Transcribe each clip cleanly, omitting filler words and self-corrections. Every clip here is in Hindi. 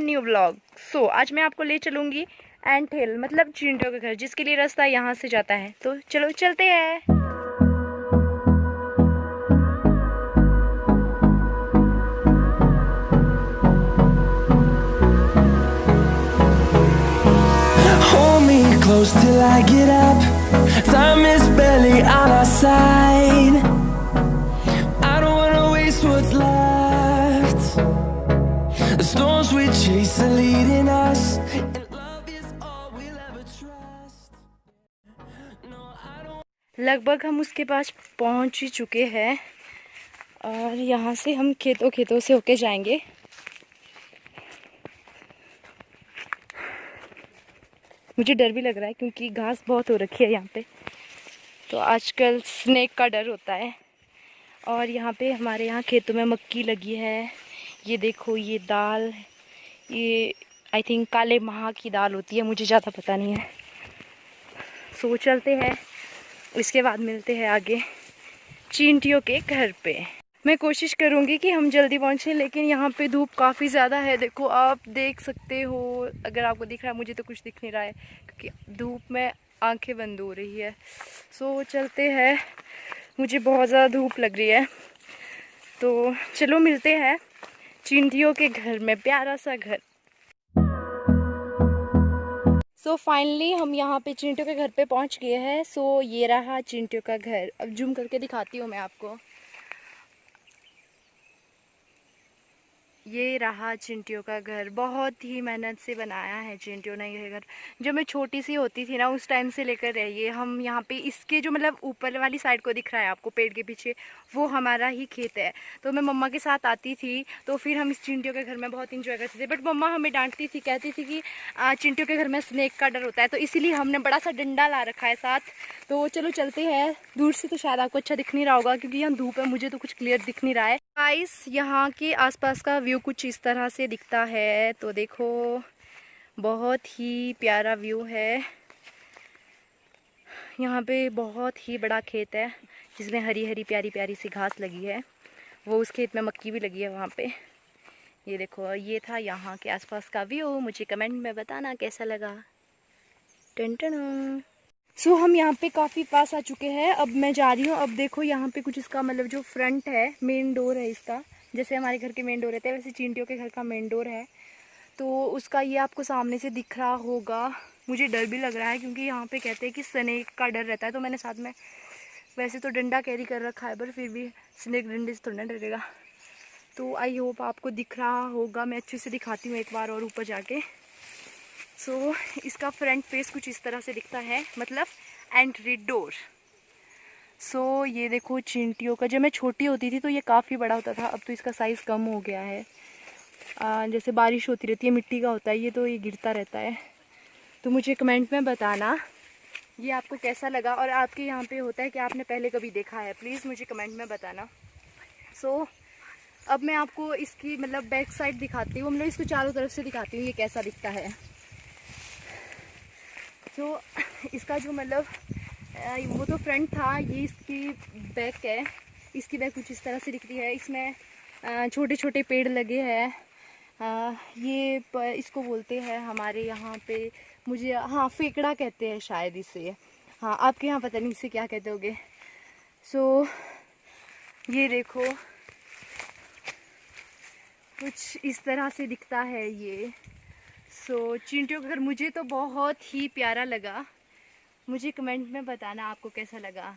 New vlog. सो आज मैं आपको ले चलूँगी एंट हिल, मतलब चींटियों का घर, जिसके लिए रास्ता यहाँ से जाता है। तो चलो चलते हैं। Hold me close till I get up. Time is barely on our side. I don't wanna waste what's left. The storms we chase are leading us, and love is all we'll ever trust. No, I don't. लगभग हम उसके पास पहुँच ही चुके हैं और यहाँ से हम खेतों से होके जाएंगे। मुझे डर भी लग रहा है क्योंकि घास बहुत हो रखी है यहाँ पे, तो आजकल स्नेक का डर होता है। और यहाँ पे हमारे यहाँ खेतों में मक्की लगी है। ये देखो, ये दाल, ये आई थिंक काले महा की दाल होती है, मुझे ज़्यादा पता नहीं है। सो चलते हैं, इसके बाद मिलते हैं आगे चींटियों के घर पे। मैं कोशिश करूँगी कि हम जल्दी पहुँचें, लेकिन यहाँ पे धूप काफ़ी ज़्यादा है। देखो, आप देख सकते हो, अगर आपको दिख रहा है, मुझे तो कुछ दिख नहीं रहा है क्योंकि धूप में आंखें बंद हो रही है। सो चलते हैं, मुझे बहुत ज़्यादा धूप लग रही है। तो चलो मिलते हैं चींटियों के घर में, प्यारा सा घर। सो फाइनली हम यहाँ पे चींटियों के घर पे पहुँच गए हैं। सो ये रहा चींटियों का घर। अब जूम करके दिखाती हूँ मैं आपको। ये रहा चिंटियों का घर। बहुत ही मेहनत से बनाया है चिंटियों ने ये घर। जब मैं छोटी सी होती थी ना, उस टाइम से लेकर है ये हम यहाँ पे, इसके जो मतलब ऊपर वाली साइड को दिख रहा है आपको पेड़ के पीछे, वो हमारा ही खेत है। तो मैं मम्मा के साथ आती थी, तो फिर हम इस चिंटियों के घर में बहुत इंजॉय करते थे। बट मम्मा हमें डांटती थी, कहती थी कि चिंटियों के घर में स्नेक का डर होता है, तो इसीलिए हमने बड़ा सा डंडा ला रखा है साथ। तो चलो चलते हैं। दूर से तो शायद आपको अच्छा दिख नहीं रहा होगा क्योंकि यहाँ धूप है, मुझे तो कुछ क्लियर दिख नहीं रहा है। गाइस, यहाँ के आसपास का व्यू कुछ इस तरह से दिखता है। तो देखो, बहुत ही प्यारा व्यू है। यहाँ पे बहुत ही बड़ा खेत है जिसमें हरी हरी प्यारी प्यारी सी घास लगी है। वो उस खेत में मक्की भी लगी है वहाँ पे। ये देखो, ये था यहाँ के आसपास का व्यू। मुझे कमेंट में बताना कैसा लगा। Ton ton. सो हम यहाँ पे काफ़ी पास आ चुके हैं। अब मैं जा रही हूँ। अब देखो, यहाँ पे कुछ इसका मतलब जो फ्रंट है, मेन डोर है इसका, जैसे हमारे घर के मेन डोर रहते हैं वैसे चींटियों के घर का मेन डोर है। तो उसका ये आपको सामने से दिख रहा होगा। मुझे डर भी लग रहा है क्योंकि यहाँ पे कहते हैं कि स्नेक का डर रहता है। तो मैंने साथ में वैसे तो डंडा कैरी कर रखा है, पर फिर भी स्नेक डंडे से थोड़ा डरेगा। तो आई होप आपको दिख रहा होगा। मैं अच्छे से दिखाती हूँ एक बार और ऊपर जाके। सो इसका फ्रंट फेस कुछ इस तरह से दिखता है, मतलब एंट्री डोर। सो ये देखो चींटियों का। जब मैं छोटी होती थी तो ये काफ़ी बड़ा होता था, अब तो इसका साइज़ कम हो गया है। जैसे बारिश होती रहती है, मिट्टी का होता है ये, तो ये गिरता रहता है। तो मुझे कमेंट में बताना ये आपको कैसा लगा, और आपके यहाँ पे होता है कि आपने पहले कभी देखा है, प्लीज़ मुझे कमेंट में बताना। सो अब मैं आपको इसकी मतलब बैक साइड दिखाती हूँ, मतलब इसको चारों तरफ से दिखाती हूँ ये कैसा दिखता है। तो इसका जो मतलब वो तो फ्रंट था, ये इसकी बैक है। इसकी बैक कुछ इस तरह से दिखती है। इसमें छोटे छोटे पेड़ लगे हैं। ये इसको बोलते हैं हमारे यहाँ पे, मुझे हाँ फेकड़ा कहते हैं शायद इसे। हाँ, आपके यहाँ पता नहीं इसे क्या कहते होगे। सो ये देखो, कुछ इस तरह से दिखता है ये। सो चींटियों का घर मुझे तो बहुत ही प्यारा लगा। मुझे कमेंट में बताना आपको कैसा लगा।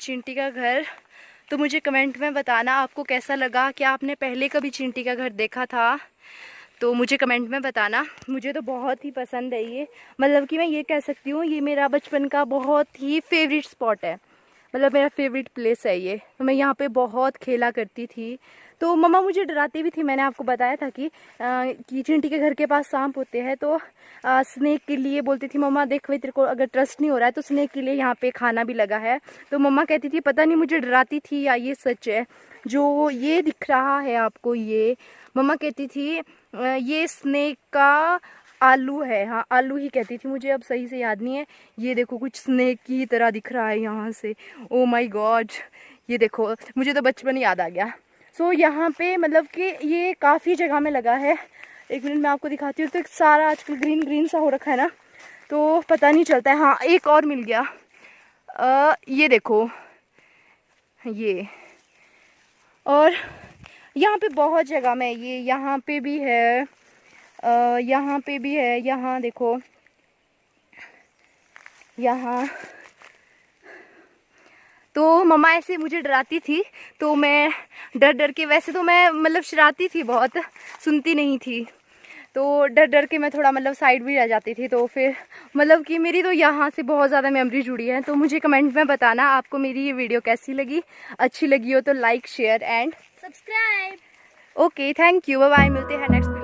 चींटी का घर। तो मुझे कमेंट में बताना आपको कैसा लगा, क्या आपने पहले कभी चींटी का घर देखा था, तो मुझे कमेंट में बताना। मुझे तो बहुत ही पसंद है ये, मतलब कि मैं ये कह सकती हूँ ये मेरा बचपन का बहुत ही फेवरेट स्पॉट है, मतलब मेरा फेवरेट प्लेस है ये। तो मैं यहाँ पे बहुत खेला करती थी। तो मम्मा मुझे डराती भी थी, मैंने आपको बताया था कि चींटी के घर के पास सांप होते हैं। तो स्नेक के लिए बोलती थी मम्मा देख भाई तेरे को अगर ट्रस्ट नहीं हो रहा है तो स्नेक के लिए यहाँ पे खाना भी लगा है। तो मम्मा कहती थी पता नहीं मुझे डराती थी या ये सच है। जो ये दिख रहा है आपको, ये मम्मा कहती थी ये स्नेक का आलू है, हाँ आलू ही कहती थी, मुझे अब सही से याद नहीं है। ये देखो कुछ स्नेक की तरह दिख रहा है यहाँ से। ओ माय गॉड, ये देखो मुझे तो बचपन याद आ गया। सो यहाँ पे मतलब कि ये काफ़ी जगह में लगा है। एक मिनट मैं आपको दिखाती हूँ। तो सारा आजकल ग्रीन ग्रीन सा हो रखा है ना, तो पता नहीं चलता है। हाँ एक और मिल गया, ये देखो ये। और यहाँ पे बहुत जगह में ये, यहाँ पे भी है, यहाँ पे भी है, यहाँ देखो, यहाँ। तो मम्मा ऐसे मुझे डराती थी, तो मैं डर डर के, वैसे तो मैं मतलब शरारती थी बहुत, सुनती नहीं थी, तो डर डर के मैं थोड़ा मतलब साइड भी रह जाती थी। तो फिर मतलब कि मेरी तो यहाँ से बहुत ज़्यादा मेमोरी जुड़ी है। तो मुझे कमेंट में बताना आपको मेरी ये वीडियो कैसी लगी। अच्छी लगी हो तो like share and subscribe. Okay, thank you, bye bye, मिलते हैं नेक्स्ट